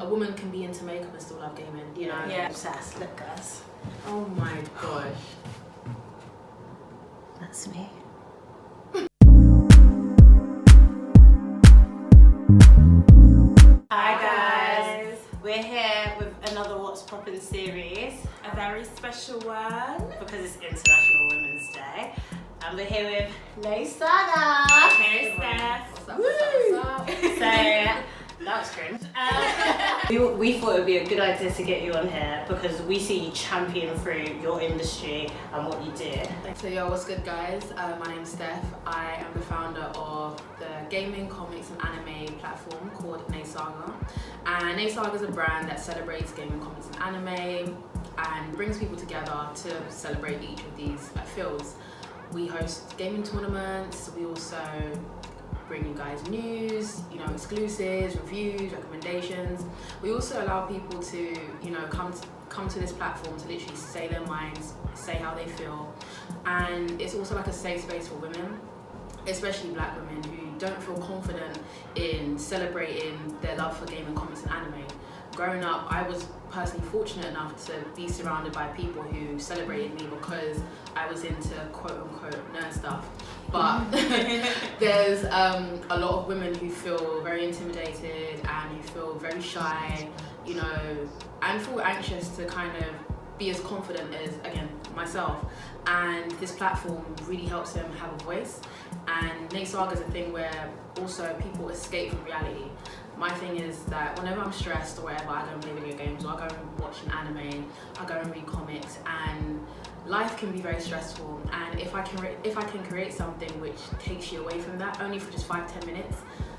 woman can be into makeup and still love gaming, you know? Yeah. Obsessed. Look, guys. Oh my gosh. That's me. Hi guys. We're here with another What's Poppin' series. A very special one. Because it's International Women's Day. And we're here with Nnesaga. Hey, Steph. What's up, what's up? So, that's cringe. We thought it would be a good idea to get you on here because we see you champion through your industry and what you do. So yo, what's good guys? My name's Steph. I am the founder of the gaming, comics and anime platform called Nnesaga. And Nnesaga is a brand that celebrates gaming, comics and anime and brings people together to celebrate each of these fields. We host gaming tournaments, we also bring you guys news, you know, exclusives, reviews, recommendations. We also allow people to, you know, come to this platform to literally say their minds, say how they feel. And it's also like a safe space for women, especially black women who don't feel confident in celebrating their love for gaming, comics and anime. Growing up, I was personally fortunate enough to be surrounded by people who celebrated me because I was into quote-unquote nerd stuff. But there's a lot of women who feel very intimidated and who feel very shy, you know, and feel anxious to kind of be as confident as, again, myself. And this platform really helps them have a voice. And Nnesaga is a thing where also people escape from reality. My thing is that whenever I'm stressed or whatever, I go and play video games or I go and watch an anime, I go and read comics, and life can be very stressful. And if I can create something which takes you away from that, only for just 5-10 minutes,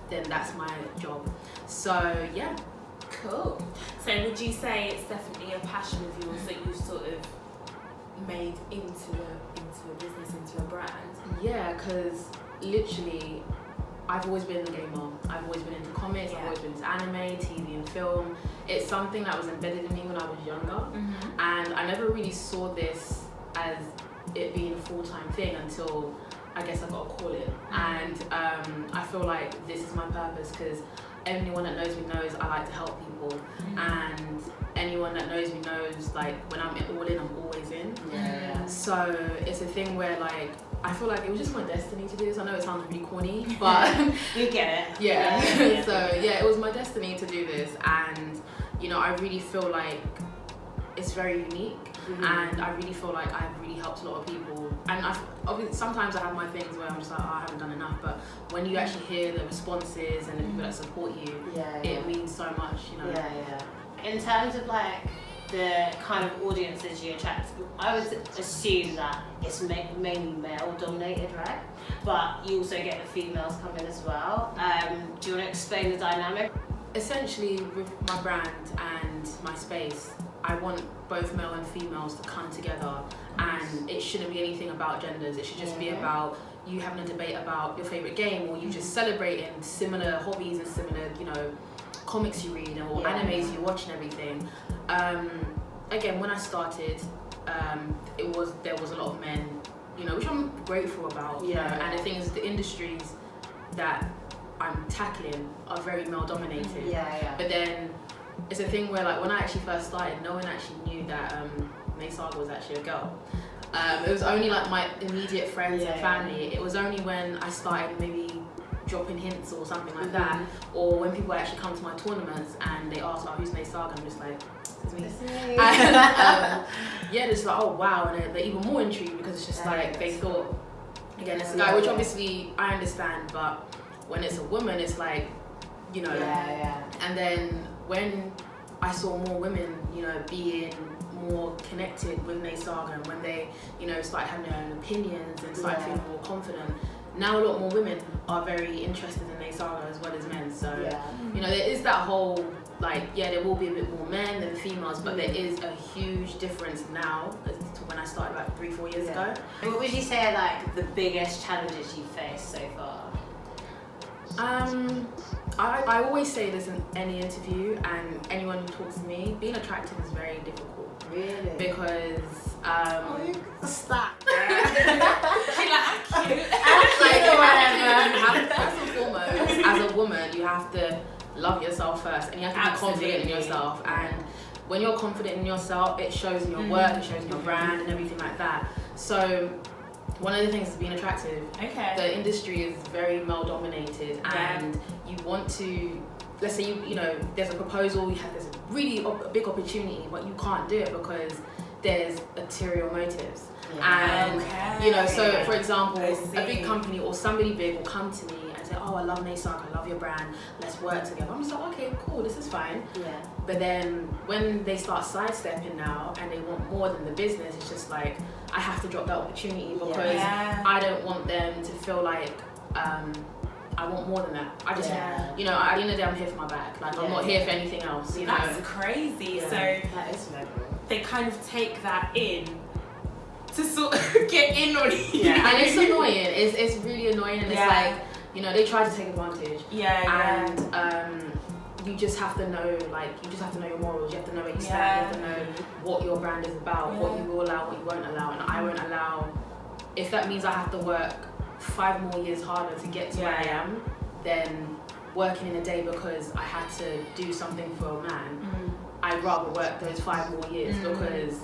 then that's my job. So yeah. Cool. So would you say it's definitely a passion of yours that you sort of made into a business, into a brand? Yeah, because literally I've always been a gamer. I've always been into comics, I've always been into anime, TV and film. It's something that was embedded in me when I was younger. And I never really saw this as it being a full-time thing until I guess I got a call in. And I feel like this is my purpose because anyone that knows me knows I like to help people. And anyone that knows me knows like when I'm all in, I'm always in. So it's a thing where like I feel like it was just my destiny to do this. I know it sounds really corny, but You get it. yeah. So yeah, it was my destiny to do this, and you know, I really feel like it's very unique, and I really feel like I've really helped a lot of people. And obviously sometimes I have my things where I'm just like, oh, I haven't done enough, but when you actually hear the responses and the people that support you, it means so much, you know. In terms of like the kind of audiences you attract, I would assume that it's mainly male dominated, right? But you also get the females come in as well. Do you want to explain the dynamic? Essentially, with my brand and my space, I want both male and females to come together, and it shouldn't be anything about genders. It should just be about you having a debate about your favorite game, or you just celebrating similar hobbies and similar, you know, comics you read or animes you watch and everything. Again, when I started, there was a lot of men, you know, which I'm grateful about. You know, and the thing is, the industries that I'm tackling are very male dominated. But then it's a thing where like when I actually first started, no one actually knew that Nnesaga was actually a girl. It was only like my immediate friends and family. It was only when I started maybe dropping hints or something like that, or when people actually come to my tournaments and they ask, oh, who's Nnesaga? I'm just like, it's me. And, yeah, it's like, oh wow, and they're even more intrigued because it's just like they thought, again, it's a guy, which obviously I understand, but when it's a woman, it's like, you know. And then when I saw more women, you know, being more connected with Nnesaga, and when they, you know, started having their own opinions and started feeling more confident, now a lot more women are very interested in Nnesaga as well as men. So, you know, there is that whole, like, there will be a bit more men than females, but there is a huge difference now as to when I started about 3-4 years ago. What would you say are like the biggest challenges you've faced so far? I always say this in any interview, and anyone who talks to me, being attractive is very difficult. Really? Because stop. She like, I'm cute. first and foremost, as a woman, you have to love yourself first, and you have to be confident in yourself. And when you're confident in yourself, it shows in your work, it shows in your brand, and everything like that. So one of the things is being attractive. Okay. The industry is very male dominated, and you want to, let's say you know there's a proposal, there's a really big opportunity, but you can't do it because there's ulterior motives. And you know, so for example, a big company or somebody big will come to me and say, oh, I love Nnesaga, I love your brand, let's work together. I'm just like, okay, cool, this is fine. But then when they start sidestepping now and they want more than the business, it's just like, I have to drop that opportunity because I don't want them to feel like I want more than that. I just, you know, at the end of the day, I'm here for my bag. Like, I'm not here for anything else, you know. That's crazy. So that is they kind of take that in to sort of get in on you. And it's annoying. It's really annoying, and it's like, you know, they try to take advantage. And you just have to know, like, you just have to know your morals. You have to know where you stand. You have to know what your brand is about, what you will allow, what you won't allow. And I won't allow, if that means I have to work 5 more years harder to get to where I am, than working in a day because I had to do something for a man. I'd rather work those 5 more years because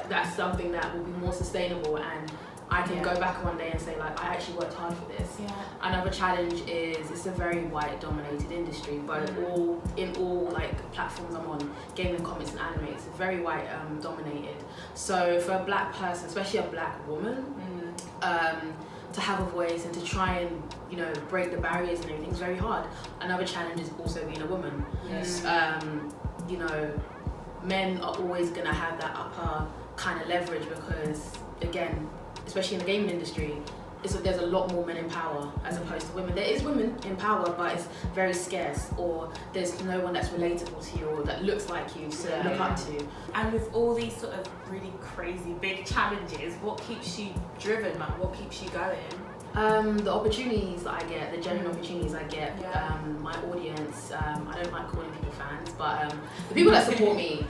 that's something that will be more sustainable, and I can go back one day and say, like, I actually worked hard for this. Another challenge is it's a very white dominated industry, but in all like platforms I'm on, gaming, comics and anime, it's very white dominated. So for a black person, especially a black woman, to have a voice and to try and, you know, break the barriers and everything is very hard. Another challenge is also being a woman. You know, men are always gonna have that upper kind of leverage because, again, especially in the gaming industry, there's a lot more men in power as opposed to women. There is women in power, but it's very scarce, or there's no one that's relatable to you or that looks like you to look up to. And with all these sort of really crazy big challenges, what keeps you driven, man? What keeps you going? The opportunities that I get, the genuine opportunities I get, my audience, I don't like calling people fans, but the people that support me,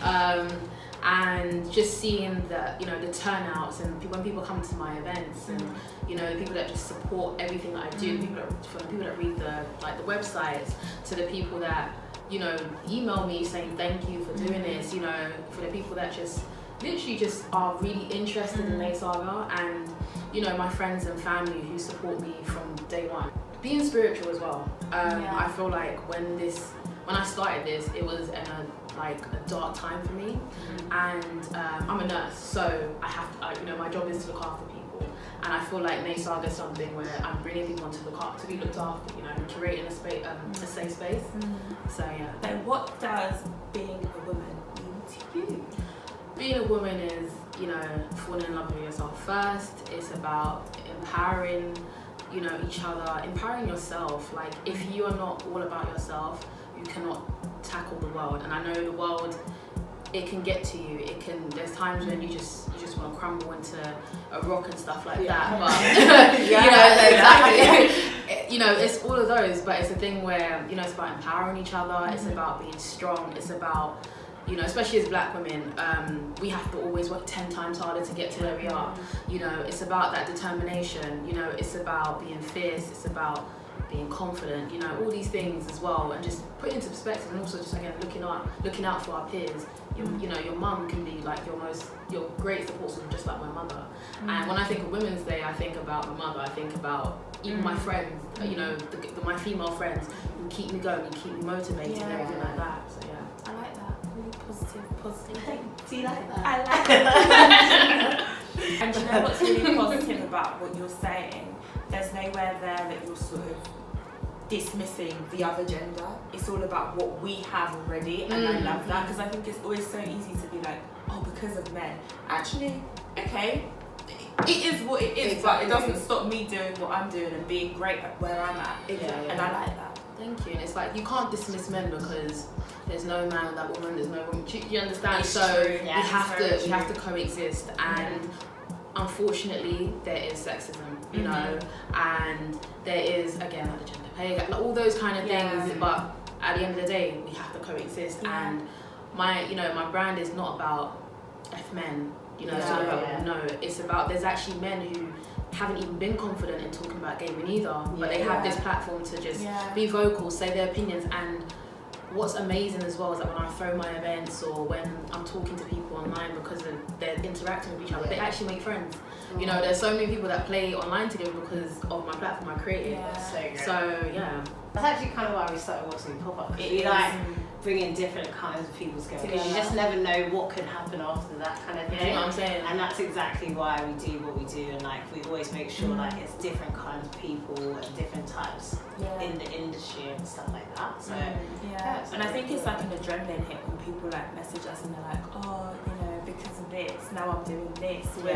and just seeing the, you know, the turnouts and when people come to my events, and you know, the people that just support everything that I do, from the people that read the websites to the people that, you know, email me saying thank you for doing this, you know, for the people that just literally just are really interested in Nnesaga, and you know, my friends and family who support me from day one. Being spiritual as well. I feel like when I started this, it was in a dark time for me, and I'm a nurse, so I have to, you know, my job is to look after people, and I feel like Nnesaga is something where I'm bringing people to be looked after, you know, and curating a safe space. So So what does being a woman mean to you? Being a woman is, you know, falling in love with yourself first. It's about empowering, you know, each other, empowering yourself. Like, if you are not all about yourself, you cannot tackle the world. And I know the world, it can get to you. There's times when you just want to crumble into a rock and stuff like that. But you know, exactly. You know, it's all of those. But it's a thing where, you know, it's about empowering each other. It's about being strong. It's about, you know, especially as black women, we have to always work 10 times harder to get to where we are. You know, it's about that determination. You know, it's about being fierce. It's about being confident. You know, all these things as well, and just put into perspective, and also just again looking out for our peers. You know, your mum can be like your great support system, just like my mother. And when I think of Women's Day, I think about my mother. I think about even my friends. You know, my female friends who keep me going, and keep me motivated, and everything like that. So I like that. Really positive thing. Do you like that? I like that. And you know what's really positive about what you're saying? There's nowhere there that you're sort of dismissing the other gender. It's all about what we have already, and I love that, because I think it's always so easy to be like, oh, because of men. Actually, okay, it is what it is, but it doesn't stop me doing what I'm doing and being great at where I'm at. And I like that. Thank you. And it's like, you can't dismiss men because there's no man without woman, there's no woman. Do you understand? It's so true. we have to coexist, and unfortunately there is sexism, you know, and there is, again, like the gender pay gap, like all those kind of things, but at the end of the day we have to coexist. And my brand is not about F men, you know, it's not about no, it's about, there's actually men who haven't even been confident in talking about gaming either, but they have this platform to just be vocal, say their opinions, and what's amazing as well is that when I throw my events or when I'm talking to people online, because they're interacting with each other, they actually make friends. You know, there's so many people that play online together because of my platform I created. Yeah. So good. So yeah. That's actually kind of why we started watching Pop-Up. We like bringing different kinds of people together because you just never know what could happen after that kind of thing. You know what I'm saying? And that's exactly why we do what we do, and like we always make sure like it's different kinds of people and different types in the industry and stuff like that. So and I think it's like an adrenaline hit when people like message us and they're like, oh, you know, because of this, now I'm doing this. We're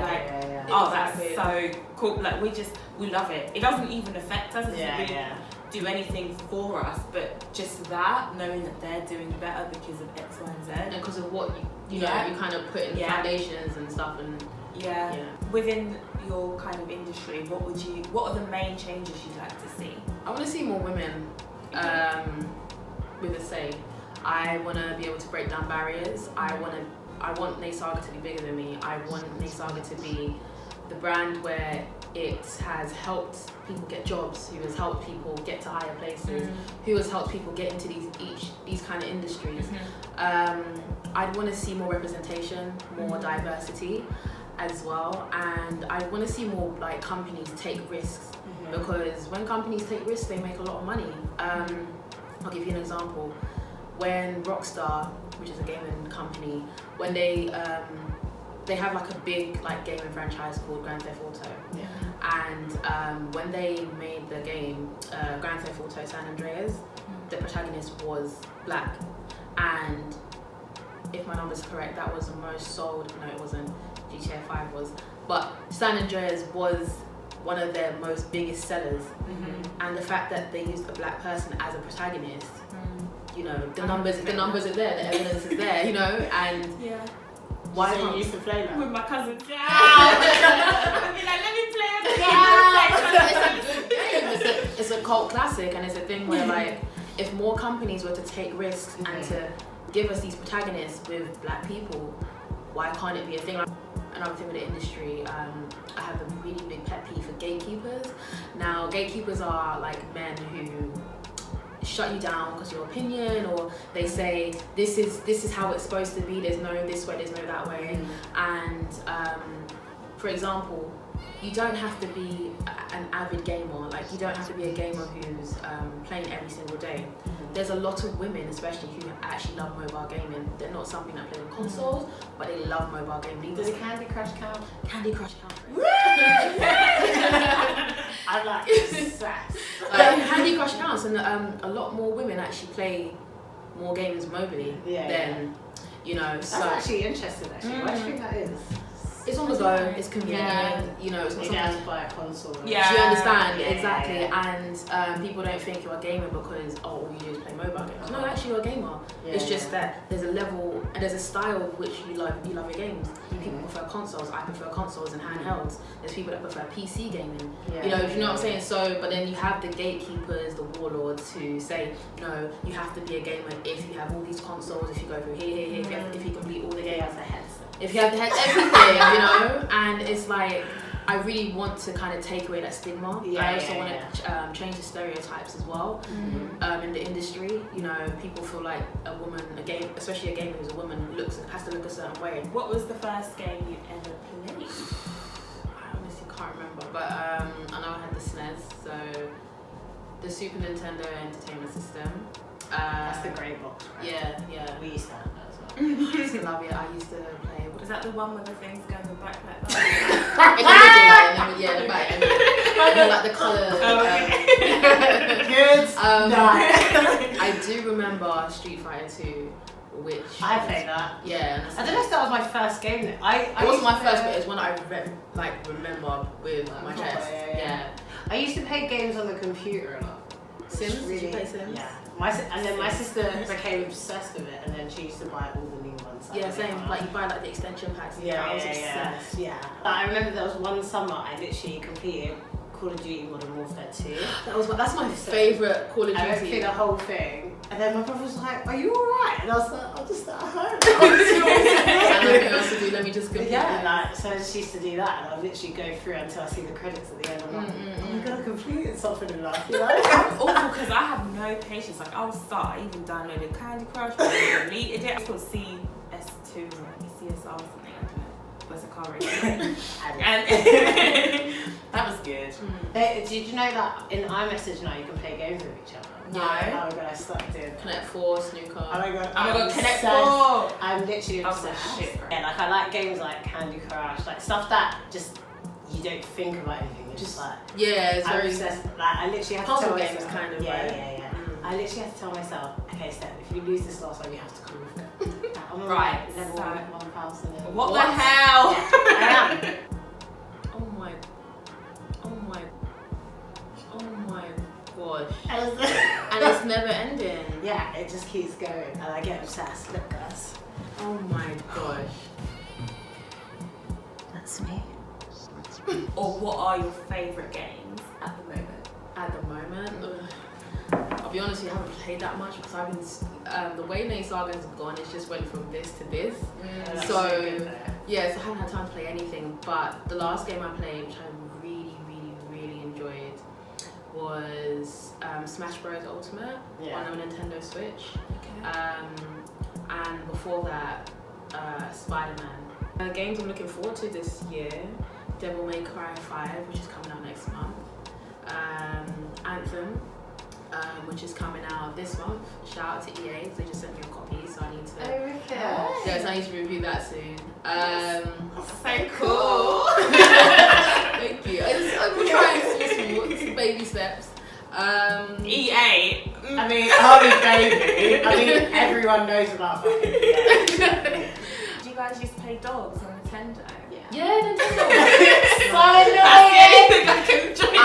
oh, that's so cool. Like we love it. It doesn't even affect us. It doesn't really do anything for us, but just that, knowing that they're doing better because of X, Y, and Z. And because of what you know, you kind of put in the foundations and stuff. And within your kind of industry, what are the main changes you'd like to see? I want to see more women with a say. I want to be able to break down barriers. I want Nnesaga to be bigger than me. I want Nnesaga to be the brand where it has helped people get jobs, who has helped people get to higher places, who has helped people get into these kind of industries. I'd want to see more representation, more diversity as well, and I want to see more like companies take risks, because when companies take risks, they make a lot of money. I'll give you an example. When Rockstar, which is a gaming company, when they have like a big like gaming franchise called Grand Theft Auto, and when they made the game Grand Theft Auto San Andreas, the protagonist was black, and if my numbers are correct, that was the most sold. No, it wasn't. GTA 5 was, but San Andreas was one of their most biggest sellers, and the fact that they used a black person as a protagonist, you know, the numbers are there, the evidence is there, you know, and why so you used to play that? With my cousins. I'd be like, let me play with it's a cult classic, and it's a thing where like if more companies were to take risks and to give us these protagonists with black people, why can't it be a thing? Another thing with the industry, I have a really big pet peeve for gatekeepers. Now, gatekeepers are like men who shut you down because of your opinion, or they say this is how it's supposed to be. There's no this way, there's no that way. And for example, you don't have to be an avid gamer. Like you don't have to be a gamer who's playing every single day. There's a lot of women, especially, who actually love mobile gaming. They're not something that play on consoles, but they love mobile gaming. Does Candy Crush count? Candy Crush count. I like this. Candy Crush counts, and a lot more women actually play more games mobily than you know. That's actually interesting. Actually, why do you think that is? It's on the go. It's convenient. You know, it's not something. You have to buy a console. Do you understand? Exactly. And people don't think you're a gamer because all you do is play mobile games. No, actually you're a gamer. It's just that there's a level and there's a style of which you love your games. People prefer consoles. I prefer consoles and handhelds. There's people that prefer PC gaming. You know what I'm saying? So, but then you have the gatekeepers, the warlords, who say, no, you have to be a gamer if you have all these consoles. If you go through here, if you complete all the games. If you have everything, you know, and it's like I really want to kind of take away that stigma. I also want to change the stereotypes as well in the industry. You know, people feel like a woman, especially a gamer who's a woman, has to look a certain way. What was the first game you ever played? I honestly can't remember, but I know I had the SNES, so the Super Nintendo Entertainment System. That's the grey box, right? Yeah. We used to have that as well. I used to love it. I used to play. Is that the one where the things go in the back like that? The back, and then like the colour. Good. I do remember Street Fighter 2, which I played that. Yeah. I don't know if that was my first game. It wasn't my first, but it's one I remember with my chest. Yeah. I used to play games on the computer a lot. Sims? Did you play Sims? Yeah. And then my sister became obsessed with it, and then she used to buy all the new ones. Yeah, same. Like you buy like the extension packs. And I was obsessed. Yeah. I remember there was one summer I literally completed Call of Duty Modern Warfare 2. That's my favourite Call of Duty. I went through the whole thing, and then my brother was like, "Are you alright?" And I was like, "I'm just at home." I had nothing else to do. let me just completely. Yeah, like, so I just used to do that, and I'll literally go through until I see the credits at the end. I'm like, oh my god, I completed something in life, you know? It's awful because I have no patience. Like, I'll start, I even downloaded Candy Crush, but I deleted it. It's called CS2 or CSR or something, I don't know. But it's a car race. And that was good. Did you know that in iMessage now you can play games with each other? No. Oh my god, I started doing Connect 4, snooker. Oh my god, Oh my god, Connect 4! I'm literally obsessed. Shit. Yeah, like I like games like Candy Crush, like stuff that just you don't think about anything. You're just like Yeah, it's I'm very obsessed. Like I literally have to puzzle tell games myself. kind of, Yeah, right? yeah. I literally have to tell myself, okay, Steph, if you lose this last one, you have to come with it. Like, I'm on Right, like level so- 1,000. What the hell? Yeah, I am. Oh my gosh. I was- And it's never ending. Yeah, it just keeps going, and I get obsessed. Look, guys. Oh my gosh. That's me. Or what are your favourite games at the moment? At the moment, I'll be honest, I haven't played that much because I've been the way Nnesaga has gone. It's just went from this to this. That's So good, though. yeah, so I haven't had time to play anything. But the last game I played, which I really enjoyed, was Smash Bros Ultimate on the Nintendo Switch. And before that, Spider-Man. Games I'm looking forward to this year: Devil May Cry 5, which is coming out next month. Anthem, which is coming out this month. Shout out to EA, they just sent me a copy, so I need to. Yes, I need to review that soon. So cool. Thank you. We're trying some baby steps. EA. I mean, holy baby. I mean, everyone knows about fucking EA. Do you guys used to play dogs on Nintendo? Yeah, Nintendo. So That's the only thing I can drink. I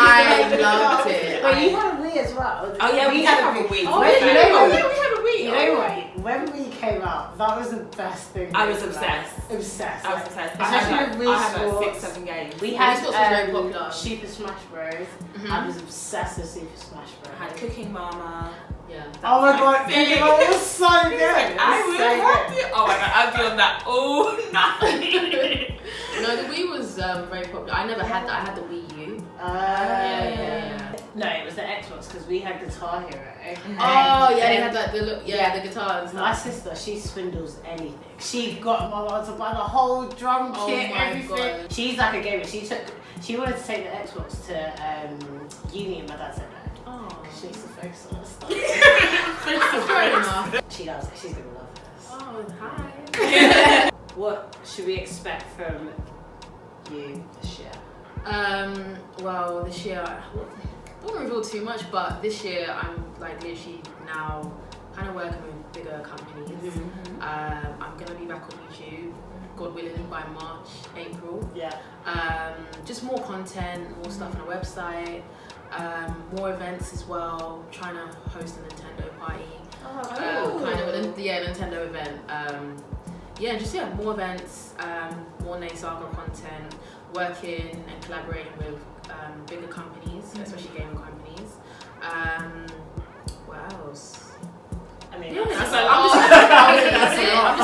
loved it. But you had a Wii as well. Oh yeah, we had a Wii. Oh, you know what? we had a Wii. You know what? When Wii came out, that was the best thing. I was obsessed. Obsessed. I was obsessed. Especially with I had Wii like Sports. 6-7 games. We Wii had Sports was very popular. Super Smash Bros. I was obsessed with Super Smash Bros. I had Cooking Mama. Yeah. Oh my god, thing. it was so good. I would have it. Oh my god, I'd be on that all night. No, the Wii was very popular. I never had that. I had the Wii U. Yeah. No, it was the Xbox because we had Guitar Hero. Oh yeah, they had like the the guitar and My stuff. sister, she swindles anything. She got my mom to buy the whole drum Oh kit, my everything. God. She's like a gamer. She wanted to take the Xbox to uni, and my dad said no. Oh, She needs to focus on her stuff. fair enough. She loves it. She's gonna love this. Oh, hi. What should we expect from you this year? Well, this year, I won't reveal too much, but this year I'm like literally now kind of working with bigger companies. I'm gonna be back on YouTube, God willing, by March, April. Yeah. Just more content, more stuff on the website, more events as well. Trying to host a Nintendo party, kind of a Nintendo event. More events, more Nnesaga content, working and collaborating with bigger companies, especially gaming companies. What else? I mean, Yeah, that's so a I'm lot.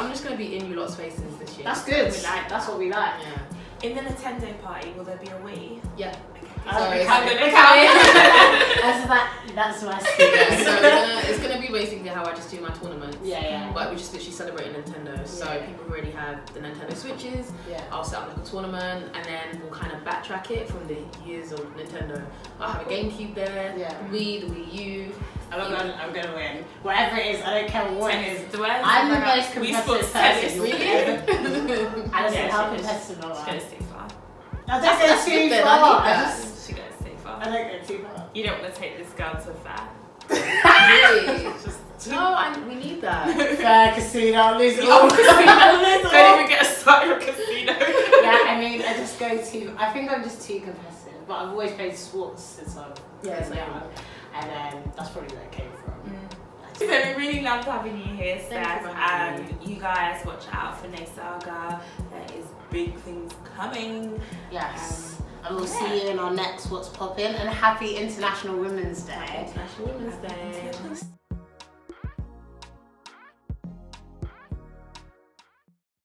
just gonna be in you lot's faces this year. That's good. We like That's what we like. Yeah. In the Nintendo party, will there be a Wii? Yeah. Okay. I'm gonna come. That's my Yeah, speaker. so it's gonna be basically how I just do my tournaments. Yeah. But we just literally celebrate Nintendo. So people already have the Nintendo Switches. Yeah. I'll set up like a tournament and then we'll kind of backtrack it from the years of Nintendo. I'll have a GameCube there, Yeah. the Wii U. I'm gonna win. Whatever it is, I don't care what it is. I'm the most Wii competitive Sports person. tennis. Really? I don't Yeah, know how she competitive I She am. goes too far. I don't That's go good too then, far. I need I that. just She goes too far. I don't go too far. You don't want to take this girl to fair. Really? We need that. Fair casino, lose it Oh, all. casino. Don't even get us started on casino. Yeah, I mean, I just go too. I think I'm just too competitive. But I've always played sports since I was young, and that's probably where it came from. So we really loved having you here, Thank you Steph. for having And you guys watch out for Nnesaga. There is big things coming. Yes. And we'll see you in our next What's Poppin', and happy International Women's Day. International Women's Day.